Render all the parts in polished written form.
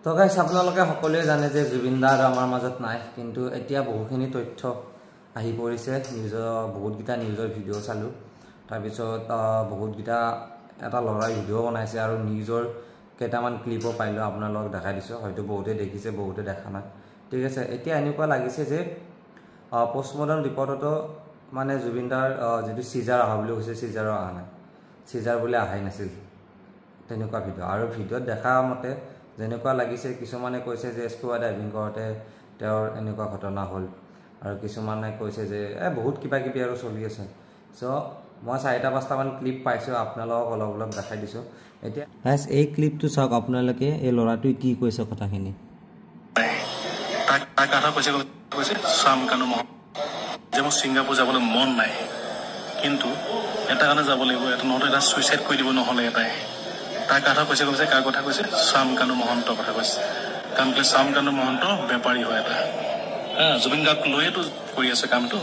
তো গাইছ আপোনালোকে সকলোৱে জানে যে জুবিন দা আমাৰ মাজত নাই, কিন্তু এতিয়া বহুখিনি তথ্য আহি পৰিছে। বহুতকেইটা নিউজৰ ভিডিঅ' চালোঁ, তাৰপিছত বহুতকেইটা এটা ল'ৰাই ভিডিঅ' বনাইছে আৰু নিউজৰ কেইটামান ক্লিপো পাইলোঁ, আপোনালোকক দেখাই দিছোঁ। হয়তো বহুতে দেখিছে, বহুতে দেখা নাই। ঠিক আছে, এতিয়া এনেকুৱা লাগিছে যে পষ্টমৰ্টম ৰিপৰ্টতো মানে জুবিন দাৰ যিটো চিজাৰ অহা বুলি কৈছে, চিজাৰো অহা নাই, চিজাৰ বোলে অহাই নাছিল, তেনেকুৱা ভিডিঅ'। আৰু ভিডিঅ'ত দেখা মতে যেনেকুৱা লাগিছে, কিছুমানে কৈছে যে স্কুবা ডাইভিং কৰোঁতে তেওঁৰ এনেকুৱা ঘটনা হ'ল, আৰু কিছুমানে কৈছে যে বহুত কিবা কিবি আৰু চলি আছে। চ' মই 4-5টামান ক্লিপ পাইছোঁ, আপোনালোকক অলপ অলপ দেখাই দিছোঁ। এতিয়া এই ক্লিপটো চাওক আপোনালোকে, এই ল'ৰাটোৱে কি কৈছে কথাখিনি। যে মোৰ ছিংগাপুৰ যাবলৈ মন নাই, কিন্তু এটা কাৰণে যাব লাগিব, নহ'লে এটা ছুইচাইড কৰি দিব, নহ'লে এটাই তাৰ কথা কৈছে। কাৰ কথা কৈছে? শ্যাম কানু মহন্তৰ কথা কৈছে। কাৰণ কেলৈ শ্যাম কানু মহন্ত বেপাৰী হয় এটা, জুবিন গাৰ্গক লৈয়েতো কৰি আছে কামটো,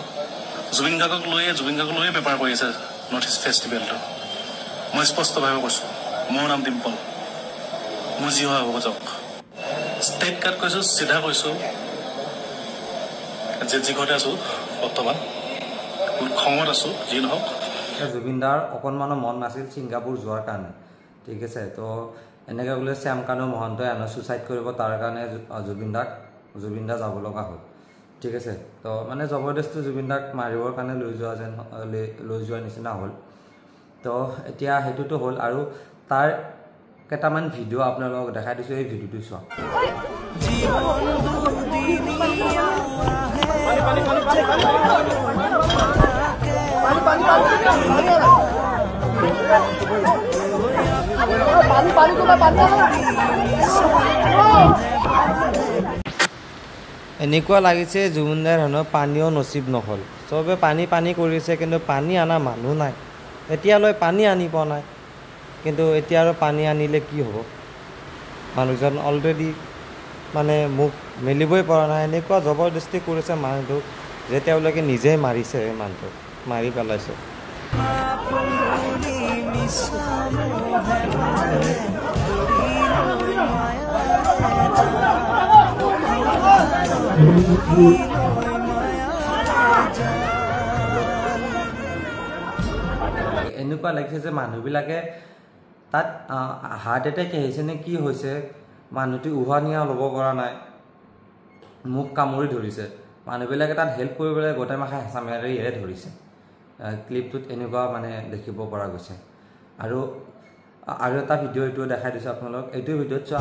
জুবিন গাৰ্গক লৈয়ে বেপাৰ কৰি আছে নৰ্থ ইষ্ট ফেষ্টিভেলটো। মই স্পষ্টভাৱে কৈছোঁ, মোৰ নাম ডিম্পল, মোৰ যি হয় হ'ব যাওক। ষ্টেট কাৰ্ড কৈছোঁ, চিধা কৈছোঁ, যি ঘৰতে আছোঁ বৰ্তমান, খঙত আছোঁ, যি নহওক। জুবিন দাৰ অকণমানো মন নাছিল ছিংগাপুৰ যোৱাৰ কাৰণে। ঠিক আছে, তো এনেকৈ বোলে শ্যাম কানু মহন্তই ছুইচাইড কৰিব, তাৰ কাৰণে জুবিন দা যাব লগা হ'ল। ঠিক আছে, তো মানে জবৰদস্তি জুবিন দাক মাৰিবৰ কাৰণে লৈ যোৱাৰ নিচিনা হ'ল। তো এতিয়া সেইটোতো হ'ল, আৰু তাৰ কেইটামান ভিডিঅ' আপোনালোকক দেখাই দিছোঁ, এই ভিডিঅ'টো চোৱা। এনেকুৱা লাগিছে জুবিন দাৰ হেনো পানীও নচিব নহ'ল, চবে পানী কৰিছে, কিন্তু পানী অনা মানুহ নাই। এতিয়ালৈ পানী আনি পোৱা নাই, কিন্তু এতিয়া আৰু পানী আনিলে কি হ'ব? মানুহজন অলৰেডি মানে মুখ মেলিবই পৰা নাই। এনেকুৱা জবৰদস্তি কৰিছে মানুহটোক যে তেওঁলোকে নিজেই মাৰিছে, মানুহটোক মাৰি পেলাইছে। এনেকুৱা লাগিছে যে মানুহবিলাকে তাত হাৰ্ট এটেক আহিছে নে কি হৈছে, মানুহটো উশাহ নিশাহ ল'ব পৰা নাই, মুখ কামুৰি ধৰিছে। মানুহবিলাকে তাত হেল্প কৰিবলৈ গোটেই মাখা হেঁচা মাৰিহে ধৰিছে। ক্লিপটোত এনেকুৱা মানে দেখিব পৰা গৈছে। আৰু এটা ভিডিঅ' এইটো দেখাই দিছোঁ আপোনালোক, এইটো ভিডিঅ'ত চোৱা।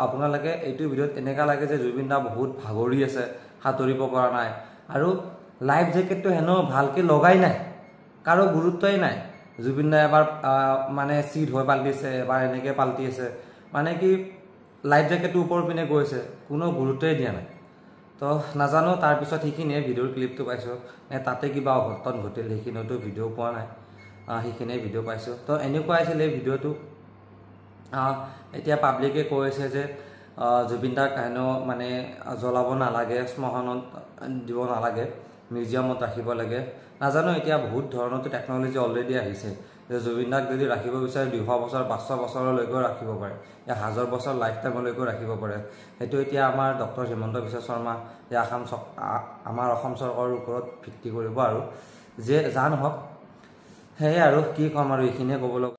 আপোনালোকে এইটো ভিডিঅ'ত এনেকুৱা লাগে যে জুবিন দা বহুত ভাগৰি আছে, সাঁতুৰিব পৰা নাই, আৰু লাইফ জেকেটটো হেনো ভালকৈ লগাই নাই, কাৰো গুৰুত্বই নাই। জুবিন দাই এবাৰ মানে চিট হৈ পাল্টিছে, এবাৰ এনেকৈ পাল্টি আছে, মানে কি লাইফ জেকেটটো ওপৰ পিনে গৈছে, কোনো গুৰুত্বই দিয়া নাই। তো নাজানো, তাৰপিছত সেইখিনিয়ে ভিডিঅ'ৰ ক্লিপটো পাইছোঁ, তাতে কিবা অঘটন ঘটিল, সেইখিনিতো ভিডিঅ' পোৱা নাই, সেইখিনিয়ে ভিডিঅ' পাইছোঁ। তো এনেকুৱা আছিল এই ভিডিঅ'টো। এতিয়া পাব্লিকে কৈছে যে জুবিন দাক হেনো মানে জ্বলাব নালাগে, শ্মশানত দিব নালাগে, মিউজিয়ামত ৰাখিব লাগে। নাজানো, এতিয়া বহুত ধৰণৰতো টেকন'লজি অলৰেডি আহিছে, যে জুবিন দাক যদি ৰাখিব বিচাৰে 200 বছৰ 500 বছৰলৈকেও ৰাখিব পাৰে, 1000 বছৰ লাইফ টাইমলৈকেও ৰাখিব পাৰে। সেইটো এতিয়া আমাৰ ডক্টৰ হিমন্ত বিশ্ব শৰ্মা, আমাৰ অসম চৰকাৰৰ ওপৰত ভিত্তি কৰিব, আৰু যে যা নহওক। সেয়াই আৰু কি ক'ম, আৰু এইখিনিয়ে ক'ব লগা।